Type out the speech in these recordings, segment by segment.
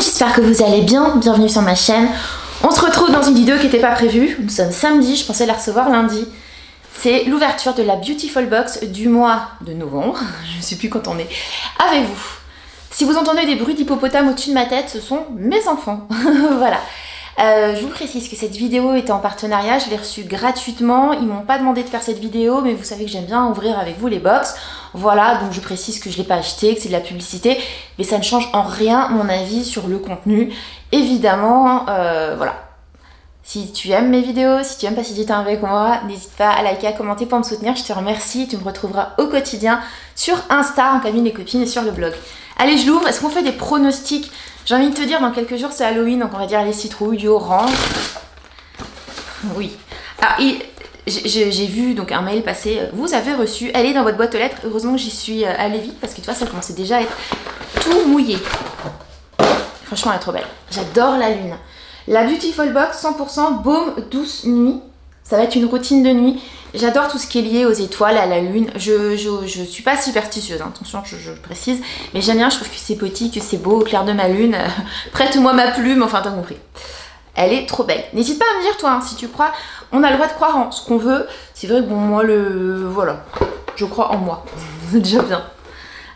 j'espère que vous allez bien, bienvenue sur ma chaîne. On se retrouve dans une vidéo qui n'était pas prévue, nous sommes samedi, je pensais la recevoir lundi. C'est l'ouverture de la Beautiful Box du mois de novembre, je ne sais plus quand on est avec vous. Si vous entendez des bruits d'hippopotame au-dessus de ma tête, ce sont mes enfants, voilà. Je vous précise que cette vidéo était en partenariat, je l'ai reçue gratuitement, ils m'ont pas demandé de faire cette vidéo, mais vous savez que j'aime bien ouvrir avec vous les box. Voilà, donc je précise que je l'ai pas acheté, que c'est de la publicité, mais ça ne change en rien mon avis sur le contenu. Évidemment, voilà. Si tu aimes mes vidéos, si tu aimes passer du temps avec moi, n'hésite pas à liker, à commenter pour me soutenir, je te remercie, tu me retrouveras au quotidien sur Insta, en famille, les copines et sur le blog. Allez, je l'ouvre, est-ce qu'on fait des pronostics? J'ai envie de te dire, dans quelques jours c'est Halloween, donc on va dire les citrouilles, du orange. Oui. Alors, j'ai vu donc un mail passer, vous avez reçu, elle est dans votre boîte aux lettres. Heureusement que j'y suis allée vite parce que tu vois, ça commençait déjà à être tout mouillé. Franchement, elle est trop belle. J'adore la lune. La Beautiful Box 100% baume douce nuit. Ça va être une routine de nuit. J'adore tout ce qui est lié aux étoiles, à la lune. Je suis pas superstitieuse, hein, attention, je précise. Mais j'aime bien, je trouve que c'est petit, que c'est beau, au clair de ma lune. Prête-moi ma plume, enfin t'as compris. Elle est trop belle. N'hésite pas à me dire toi, hein, si tu crois. On a le droit de croire en ce qu'on veut. C'est vrai que bon, moi, voilà. Je crois en moi. C'est déjà bien.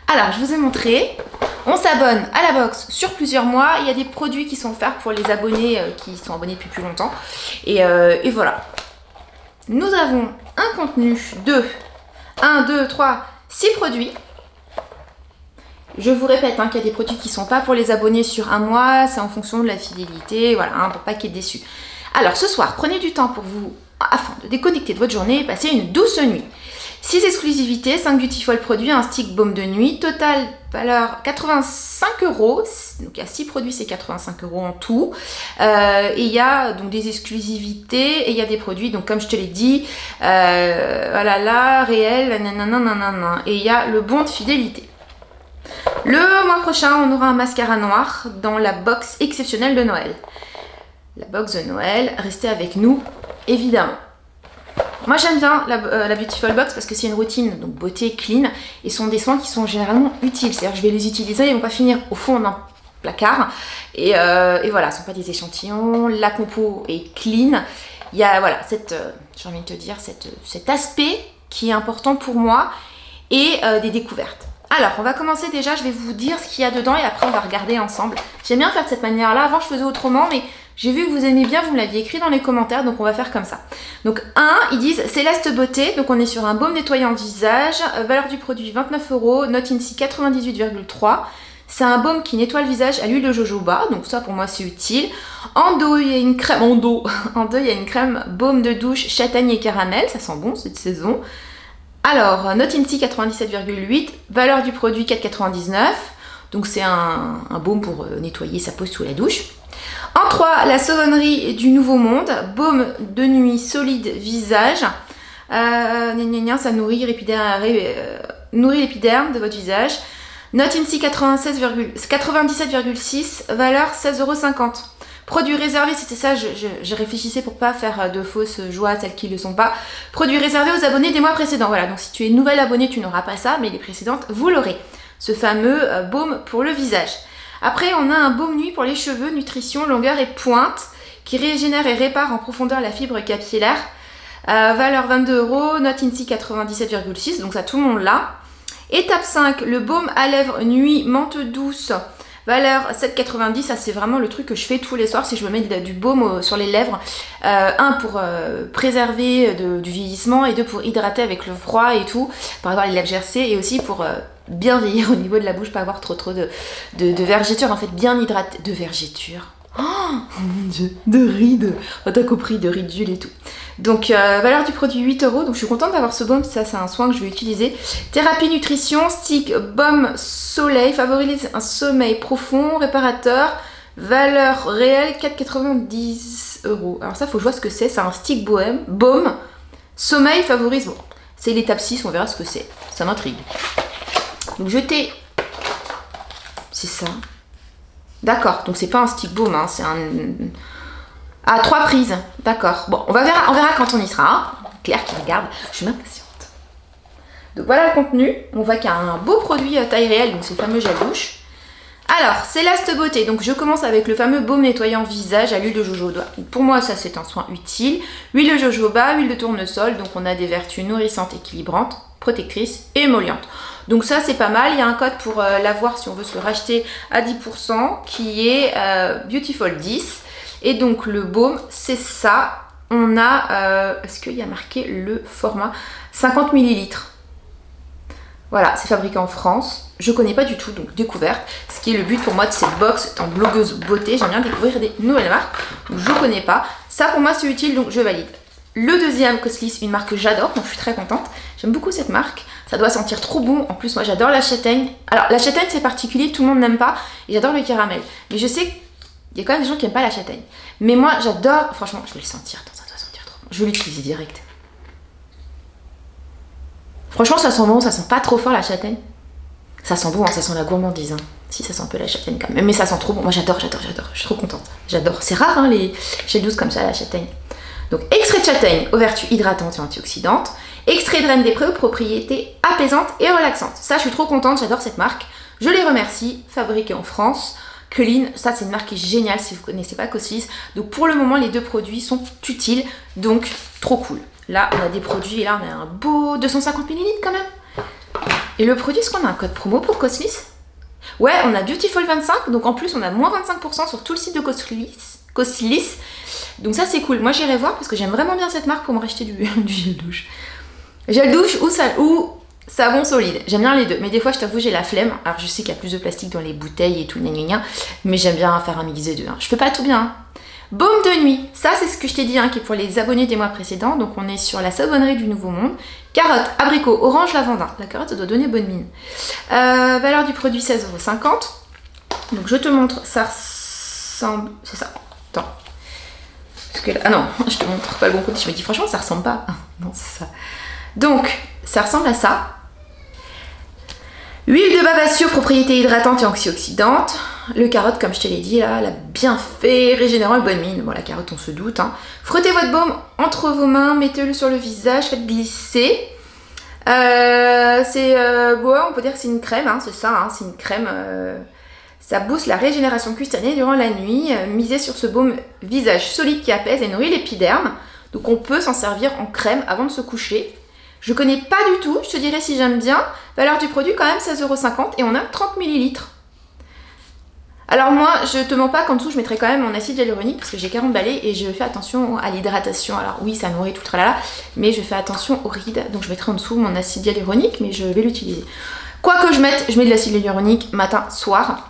Alors, je vous ai montré. On s'abonne à la box sur plusieurs mois. Il y a des produits qui sont offerts pour les abonnés qui sont abonnés depuis plus longtemps. Et voilà. Nous avons un contenu de 1, 2, 3, 6 produits. Je vous répète hein, qu'il y a des produits qui ne sont pas pour les abonnés sur un mois. C'est en fonction de la fidélité. Voilà, hein, pour pas qu'il y ait déçus. Alors ce soir, prenez du temps pour vous afin de déconnecter de votre journée et passer une douce nuit. 6 exclusivités, 5 Beautiful produits, un stick baume de nuit, total valeur 85 €. Donc il y a 6 produits, c'est 85 € en tout. Et il y a donc des exclusivités et il y a des produits, donc comme je te l'ai dit, voilà là, réel, nanana, et il y a le bon de fidélité. Le mois prochain, on aura un mascara noir dans la box exceptionnelle de Noël. La box de Noël, restez avec nous, évidemment. Moi j'aime bien la Beautiful Box parce que c'est une routine, donc beauté, clean, et ce sont des soins qui sont généralement utiles. C'est-à-dire je vais les utiliser, ils ne vont pas finir au fond d'un placard. Et voilà, ce ne sont pas des échantillons, la compo est clean. Il y a, voilà, j'ai envie de te dire, cet aspect qui est important pour moi et des découvertes. Alors, on va commencer déjà, je vais vous dire ce qu'il y a dedans et après on va regarder ensemble. J'aime bien faire de cette manière-là, avant je faisais autrement, mais j'ai vu que vous aimez bien, vous me l'aviez écrit dans les commentaires, donc on va faire comme ça. Donc ils disent Céleste Beauté, donc on est sur un baume nettoyant visage, valeur du produit 29 €, note INSI 98,3. C'est un baume qui nettoie le visage à l'huile de jojoba, donc ça pour moi c'est utile. En dos, il y a une crème, en dos, il y a une crème baume de douche châtaigne et caramel, ça sent bon cette saison. Alors, note INSI 97,8, valeur du produit 4,99. Donc c'est un baume pour nettoyer sa peau sous la douche. En 3, la savonnerie du Nouveau Monde, baume de nuit solide visage. Ça nourrit l'épiderme de votre visage. Note INSI 97,6, valeur 16,50 €. Produit réservé, c'était ça, je réfléchissais pour pas faire de fausses joies à celles qui ne le sont pas. Produit réservé aux abonnés des mois précédents. Voilà, donc si tu es nouvelle abonnée, tu n'auras pas ça, mais les précédentes, vous l'aurez. Ce fameux baume pour le visage. Après, on a un baume nuit pour les cheveux, nutrition, longueur et pointe, qui régénère et répare en profondeur la fibre capillaire. Valeur 22 €, note INSI 97,6, donc ça tout le monde l'a. Étape 5, le baume à lèvres nuit menthe douce. Valeur 7,90, ça c'est vraiment le truc que je fais tous les soirs si je me mets du baume sur les lèvres. 1 pour préserver du vieillissement et 2 pour hydrater avec le froid et tout, pour avoir les lèvres gercées et aussi pour bien vieillir au niveau de la bouche, pas avoir trop de vergetures en fait, bien hydraté. De vergetures. Oh mon dieu, de rides. Oh, t'as compris, de rides d'huile et tout. Donc valeur du produit 8 €, donc je suis contente d'avoir ce baume, ça c'est un soin que je vais utiliser. Thérapie nutrition, stick baume soleil, favorise un sommeil profond, réparateur, valeur réelle 4,90 €. Alors ça faut que je vois ce que c'est un stick baume, sommeil favorise, bon c'est l'étape 6, on verra ce que c'est, ça m'intrigue. Donc c'est ça. D'accord, donc c'est pas un stick baume, hein, c'est un... Ah, 3 prises, d'accord. Bon, on verra quand on y sera. Hein. Claire qui regarde, je suis impatiente. Donc voilà le contenu. On voit qu'il y a un beau produit taille réelle, donc c'est le fameux gel douche. Alors, Céleste Beauté, donc je commence avec le fameux baume nettoyant visage à l'huile de jojoba. Pour moi, ça c'est un soin utile. Huile de jojoba, huile de tournesol, donc on a des vertus nourrissantes, équilibrantes, protectrices et émollientes. Donc ça c'est pas mal, il y a un code pour l'avoir si on veut se le racheter à 10% qui est Beautiful 10. Et donc le baume, c'est ça. On a, est-ce qu'il y a marqué le format 50 ml. Voilà, c'est fabriqué en France. Je connais pas du tout, donc découverte. Ce qui est le but pour moi de cette box, étant blogueuse beauté, j'aime bien découvrir des nouvelles marques. Donc je connais pas. Ça pour moi c'est utile, donc je valide. Le deuxième, Coslis, une marque que j'adore, donc je suis très contente. J'aime beaucoup cette marque. Ça doit sentir trop bon. En plus, moi j'adore la châtaigne. Alors la châtaigne c'est particulier, tout le monde n'aime pas. Et j'adore le caramel. Mais je sais qu'il y a quand même des gens qui n'aiment pas la châtaigne. Mais moi j'adore, franchement, je vais le sentir. Attends, ça doit sentir trop bon. Je vais l'utiliser direct. Franchement, ça sent bon, ça sent pas trop fort la châtaigne. Ça sent bon, hein, ça sent la gourmandise. Hein. Si, ça sent un peu la châtaigne quand même. Mais ça sent trop bon. Moi, j'adore. Je suis trop contente. J'adore. C'est rare, hein, les gels douces comme ça, la châtaigne. Donc, extrait de châtaigne aux vertus hydratantes et antioxydantes. Extrait de reine des prés aux propriétés apaisantes et relaxantes. Ça, je suis trop contente. J'adore cette marque. Je les remercie. Fabriquée en France. Clean, ça c'est une marque qui est géniale si vous ne connaissez pas Coslis. Donc pour le moment les deux produits sont utiles, donc trop cool. Là on a des produits et là on a un beau 250 ml quand même. Et le produit, est-ce qu'on a un code promo pour Coslis? Ouais, on a Beautiful 25, donc en plus on a moins 25% sur tout le site de Coslis. Donc ça c'est cool, moi j'irai voir parce que j'aime vraiment bien cette marque pour me racheter du gel douche. Gel douche ou savon solide, j'aime bien les deux, mais des fois je t'avoue j'ai la flemme. Alors je sais qu'il y a plus de plastique dans les bouteilles et tout, mais j'aime bien faire un mix des deux. Hein. Je fais pas tout bien. Hein. Baume de nuit, ça c'est ce que je t'ai dit, hein, qui est pour les abonnés des mois précédents. Donc on est sur la savonnerie du Nouveau Monde. Carotte, abricot, orange, lavandin. La carotte ça doit donner bonne mine. Valeur du produit 16,50 €. Donc je te montre, ça ressemble... C'est ça. Attends. Parce que là... Ah non, je te montre pas le bon côté. Je me dis franchement ça ressemble pas. Ah, non c'est ça. Donc ça ressemble à ça. Huile de babassio, propriétés hydratantes et antioxydantes. Le carotte, comme je te l'ai dit, là, la bien fait, régénérant et bonne mine. Bon, la carotte, on se doute. Hein. Frottez votre baume entre vos mains, mettez-le sur le visage, faites glisser. Bon, on peut dire que c'est une crème, hein, c'est ça, hein, c'est une crème. Ça booste la régénération cutanée durant la nuit. Misez sur ce baume visage solide qui apaise et nourrit l'épiderme. Donc, on peut s'en servir en crème avant de se coucher. Je connais pas du tout, je te dirais si j'aime bien. Valeur du produit quand même 16,50 € et on a 30 ml. Alors moi, je te mens pas qu'en dessous je mettrai quand même mon acide hyaluronique parce que j'ai 40 balais et je fais attention à l'hydratation. Alors oui, ça nourrit tout le tralala, mais je fais attention aux rides. Donc je mettrai en dessous mon acide hyaluronique, mais je vais l'utiliser. Quoi que je mette de l'acide hyaluronique matin, soir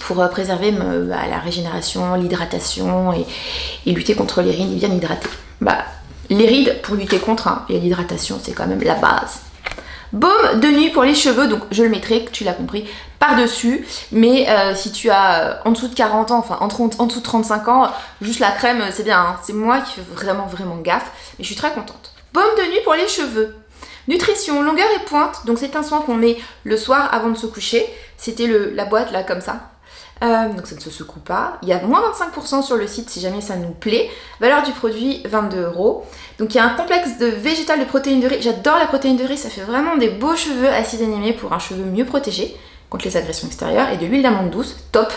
pour préserver la régénération, l'hydratation et lutter contre les rides bien hydratées. Les rides, pour lutter contre, hein, et l'hydratation, c'est quand même la base. Baume de nuit pour les cheveux, donc je le mettrai, tu l'as compris, par-dessus. Mais si tu as en dessous de 40 ans, enfin en dessous de 35 ans, juste la crème, c'est bien. Hein. C'est moi qui fais vraiment gaffe, mais je suis très contente. Baume de nuit pour les cheveux. Nutrition, longueur et pointe, donc c'est un soin qu'on met le soir avant de se coucher. C'était la boîte là, comme ça. Donc ça ne se secoue pas. Il y a moins 25% sur le site si jamais ça nous plaît. Valeur du produit 22 €. Donc il y a un complexe de végétal de protéines de riz. J'adore la protéine de riz, ça fait vraiment des beaux cheveux acides animés pour un cheveu mieux protégé contre les agressions extérieures. Et de l'huile d'amande douce, top.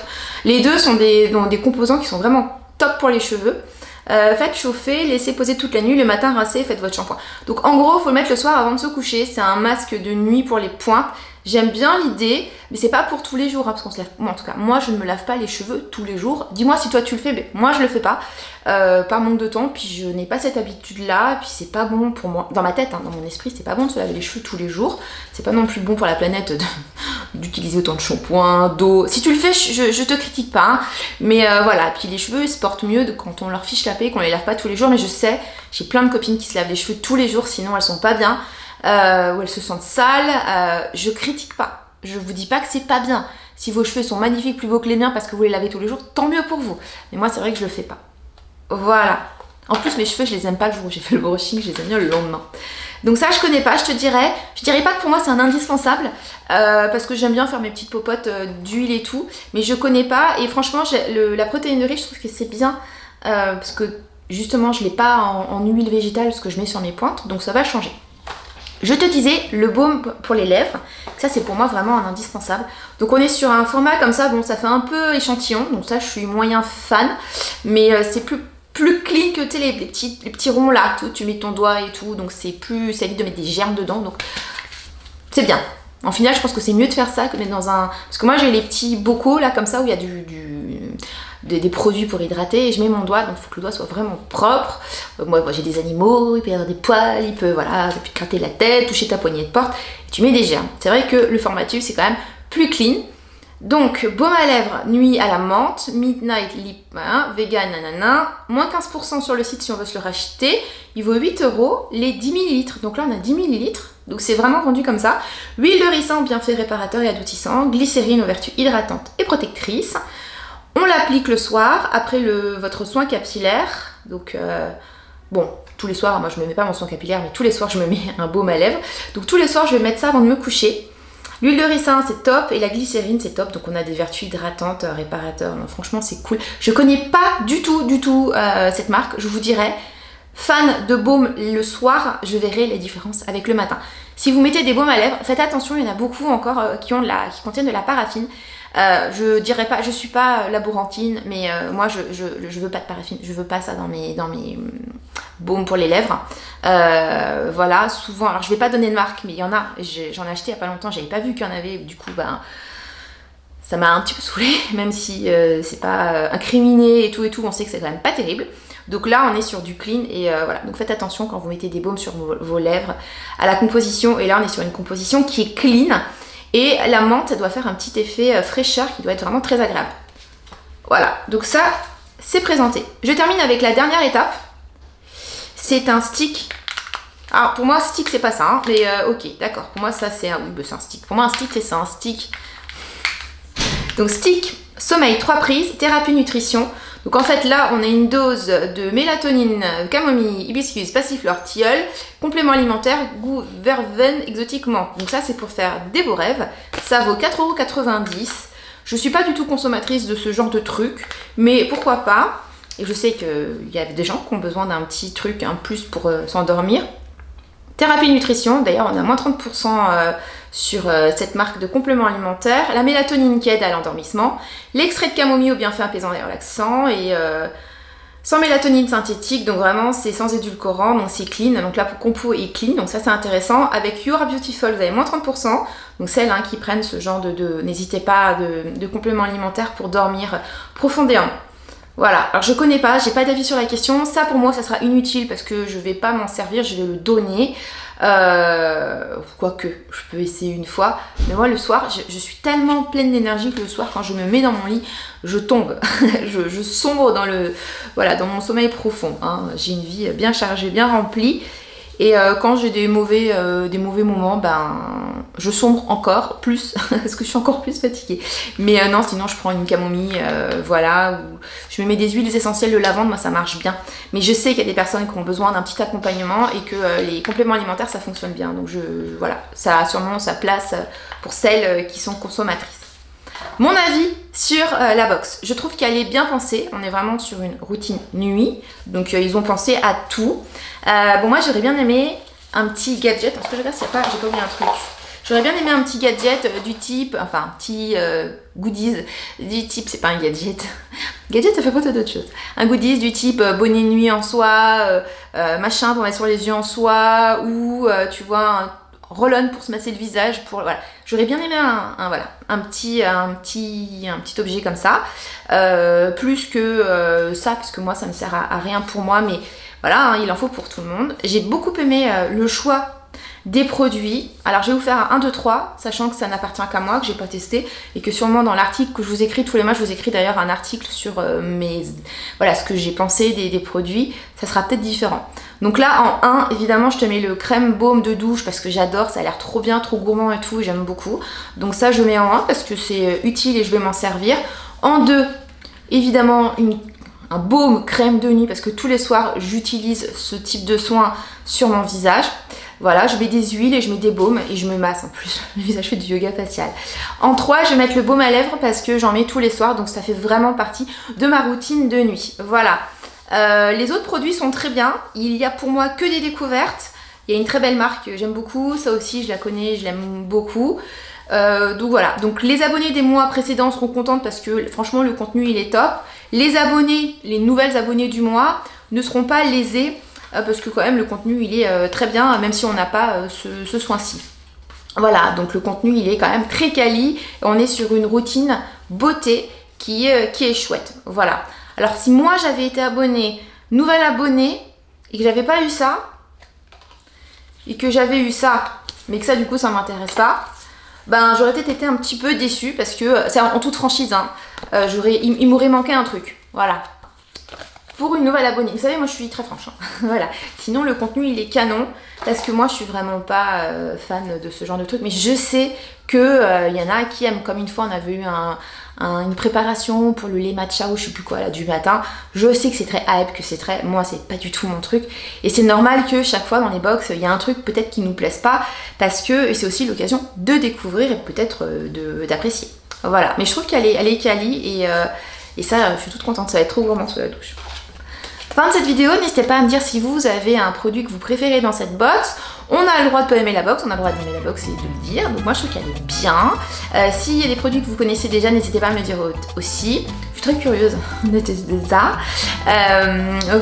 Les deux sont des composants qui sont vraiment top pour les cheveux. Faites chauffer, laissez poser toute la nuit, le matin rincez, faites votre shampoing. Donc en gros, il faut le mettre le soir avant de se coucher. C'est un masque de nuit pour les pointes. J'aime bien l'idée, mais c'est pas pour tous les jours, hein, parce qu'on se lave. Moi, en tout cas, moi je ne me lave pas les cheveux tous les jours. Dis-moi si toi tu le fais, mais moi je le fais pas, par manque de temps, puis je n'ai pas cette habitude-là, puis c'est pas bon pour moi, dans ma tête, hein, dans mon esprit, c'est pas bon de se laver les cheveux tous les jours. C'est pas non plus bon pour la planète d'utiliser autant de shampoing, d'eau. Si tu le fais, je te critique pas, hein, mais voilà. Puis les cheveux ils se portent mieux quand on leur fiche la paix, qu'on les lave pas tous les jours, mais je sais, j'ai plein de copines qui se lavent les cheveux tous les jours, sinon elles sont pas bien. Où elles se sentent sales, je critique pas, je vous dis pas que c'est pas bien. Si vos cheveux sont magnifiques, plus beaux que les miens parce que vous les lavez tous les jours, tant mieux pour vous. Mais moi c'est vrai que je le fais pas. Voilà. En plus mes cheveux je les aime pas le jour où j'ai fait le brushing, je les aime bien le lendemain. Donc ça je connais pas, je dirais pas que pour moi c'est un indispensable parce que j'aime bien faire mes petites popotes d'huile et tout, mais je connais pas et franchement la protéine de riz je trouve que c'est bien parce que justement je l'ai pas en huile végétale parce que je mets sur mes pointes, donc ça va changer. Je te disais, le baume pour les lèvres, ça c'est pour moi vraiment un indispensable. Donc on est sur un format comme ça, bon ça fait un peu échantillon, donc ça je suis moyen fan, mais c'est plus clean que les petits ronds là, tu mets ton doigt et tout, donc ça évite de mettre des germes dedans, donc c'est bien. En final, je pense que c'est mieux de faire ça que de mettre dans un... Parce que moi j'ai les petits bocaux là comme ça où il y a des produits pour hydrater et je mets mon doigt, donc il faut que le doigt soit vraiment propre. Moi j'ai des animaux, il peut y avoir des poils, il peut te gratter la tête, toucher ta poignée de porte, et tu mets des germes. C'est vrai que le format tube c'est quand même plus clean. Donc baume à lèvres nuit à la menthe, midnight lip vegan nanana, moins 15% sur le site si on veut se le racheter. Il vaut 8 €, les 10 ml. Donc là on a 10 ml, donc c'est vraiment vendu comme ça. Huile de ricin, bienfait réparateur et adoucissant, glycérine aux vertus hydratantes et protectrices. On l'applique le soir après votre soin capillaire. Donc bon, tous les soirs, moi je me mets pas mon soin capillaire, mais tous les soirs je me mets un baume à lèvres. Donc tous les soirs je vais mettre ça avant de me coucher. L'huile de ricin c'est top et la glycérine c'est top, donc on a des vertus hydratantes, réparateurs, non, franchement c'est cool. Je connais pas du tout cette marque, je vous dirais, fan de baume le soir, je verrai les différences avec le matin. Si vous mettez des baumes à lèvres, faites attention, il y en a beaucoup encore qui contiennent de la paraffine. Je dirais pas, je suis pas laborantine, mais moi je veux pas de paraffine, je veux pas ça dans mes baumes pour les lèvres. Voilà, souvent, alors je vais pas donner de marque, mais il y en a, j'en ai acheté il y a pas longtemps, j'avais pas vu qu'il y en avait, du coup ça m'a un petit peu saoulée, même si c'est pas incriminé et tout, on sait que c'est quand même pas terrible. Donc là on est sur du clean et voilà, donc faites attention quand vous mettez des baumes sur vos lèvres à la composition, et là on est sur une composition qui est clean. Et la menthe, ça doit faire un petit effet fraîcheur qui doit être vraiment très agréable. Voilà, donc ça, c'est présenté. Je termine avec la dernière étape. C'est un stick. Alors pour moi, stick, c'est pas ça, hein, mais ok, d'accord. Pour moi, ça, c'est un stick. Pour moi, un stick, c'est ça, un stick. Donc stick, sommeil, 3 prises, thérapie nutrition. Donc en fait là on a une dose de mélatonine, camomille, hibiscus, passiflore, tilleul, complément alimentaire, goût verveine exotiquement. Donc ça c'est pour faire des beaux rêves. Ça vaut 4,90 €. Je suis pas du tout consommatrice de ce genre de truc, mais pourquoi pas. Et je sais qu'il y a des gens qui ont besoin d'un petit truc, un plus pour s'endormir. Thérapie nutrition, d'ailleurs on a moins 30% sur cette marque de compléments alimentaires. La mélatonine qui aide à l'endormissement. L'extrait de camomille au bienfait apaisant et relaxant. Et sans mélatonine synthétique, donc vraiment c'est sans édulcorant, donc c'est clean. Donc là pour compo est clean, donc ça c'est intéressant. Avec You Are Beautiful, vous avez moins 30%. Donc celles qui prennent ce genre n'hésitez pas, de compléments alimentaires pour dormir profondément. Voilà, alors je connais pas, j'ai pas d'avis sur la question. Ça pour moi ça sera inutile parce que je vais pas m'en servir, je vais le donner. Quoique, je peux essayer une fois. Mais moi le soir, je suis tellement pleine d'énergie que le soir quand je me mets dans mon lit, je tombe. je sombre dans mon sommeil profond. Hein. J'ai une vie bien chargée, bien remplie. Et quand j'ai des mauvais moments, je sombre encore plus parce que je suis encore plus fatiguée. Mais non, sinon je prends une camomille, voilà, ou je me mets des huiles essentielles de lavande, moi ça marche bien. Mais je sais qu'il y a des personnes qui ont besoin d'un petit accompagnement et que les compléments alimentaires ça fonctionne bien. Donc voilà, ça a sûrement sa place pour celles qui sont consommatrices. Mon avis sur la box, je trouve qu'elle est bien pensée, on est vraiment sur une routine nuit, donc ils ont pensé à tout. Bon moi j'aurais bien aimé un petit gadget, parce que je regarde s'il n'y a pas, j'ai pas oublié un truc. J'aurais bien aimé un petit gadget du type, enfin un petit goodies du type, c'est pas un gadget, gadget ça fait pas d'autre chose. Un goodies du type bonnet de nuit en soie, machin pour mettre sur les yeux en soie, ou tu vois un roll-on pour se masser le visage, voilà. J'aurais bien aimé un petit objet comme ça, plus que ça, parce que moi ça ne sert à rien pour moi, mais voilà, hein, il en faut pour tout le monde. J'ai beaucoup aimé le choix des produits. Alors je vais vous faire un 1, 2, 3, sachant que ça n'appartient qu'à moi, que j'ai pas testé, et que sûrement dans l'article que je vous écris tous les mois, je vous écris d'ailleurs un article sur ce que j'ai pensé des produits, ça sera peut-être différent. Donc là en 1, évidemment je te mets le crème baume de douche parce que j'adore, ça a l'air trop bien, trop gourmand et tout, j'aime beaucoup. Donc ça je mets en 1 parce que c'est utile et je vais m'en servir. En 2, évidemment un baume crème de nuit parce que tous les soirs j'utilise ce type de soin sur mon visage. Voilà, je mets des huiles et je mets des baumes et je me masse en plus. Le visage fait du yoga facial. En 3, je vais mettre le baume à lèvres parce que j'en mets tous les soirs, donc ça fait vraiment partie de ma routine de nuit. Voilà. Les autres produits sont très bien. Il y a pour moi que des découvertes. Il y a une très belle marque que j'aime beaucoup, ça aussi je la connais, je l'aime beaucoup. Donc voilà, donc les abonnés des mois précédents seront contentes parce que franchement le contenu il est top. Les abonnés, les nouvelles abonnées du mois ne seront pas lésés parce que quand même le contenu il est très bien, même si on n'a pas ce soin-ci. Voilà, donc le contenu il est quand même très quali. On est sur une routine beauté qui est chouette. Voilà. Alors si moi j'avais été abonnée, nouvelle abonnée, et que j'avais pas eu ça, et que j'avais eu ça, mais que ça du coup ça m'intéresse pas, ben j'aurais peut-être été un petit peu déçue parce que c'est en toute franchise, hein, il m'aurait manqué un truc. Voilà. Pour une nouvelle abonnée. Vous savez, moi je suis très franche. Hein. Voilà. Sinon le contenu il est canon parce que moi je suis vraiment pas fan de ce genre de truc. Mais je sais que y en a qui aiment. Comme une fois on avait eu une préparation pour le lait matcha ou je sais plus quoi là du matin. Je sais que c'est très hype, que c'est très... Moi c'est pas du tout mon truc. Et c'est normal que chaque fois dans les box il y a un truc peut-être qui nous plaise pas parce que c'est aussi l'occasion de découvrir et peut-être d'apprécier. Voilà. Mais je trouve qu'elle est quali et ça je suis toute contente. Ça va être trop gourmand sous la douche. Fin de cette vidéo, n'hésitez pas à me dire si vous avez un produit que vous préférez dans cette box. On a le droit de pas aimer la box, on a le droit d'aimer la box et de le dire. Donc moi je trouve qu'elle est bien. S'il y a des produits que vous connaissez déjà, n'hésitez pas à me le dire aussi. Je suis très curieuse de tester ça.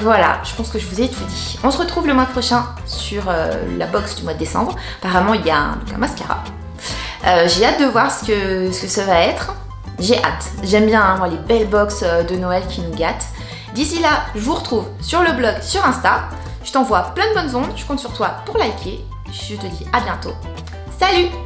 Voilà, je pense que je vous ai tout dit. On se retrouve le mois prochain sur la box du mois de décembre. Apparemment il y a un mascara. J'ai hâte de voir ce que ça va être. J'ai hâte. J'aime bien hein, moi, les belles box de Noël qui nous gâtent. D'ici là, je vous retrouve sur le blog, sur Insta. Je t'envoie plein de bonnes ondes, je compte sur toi pour liker. Je te dis à bientôt. Salut!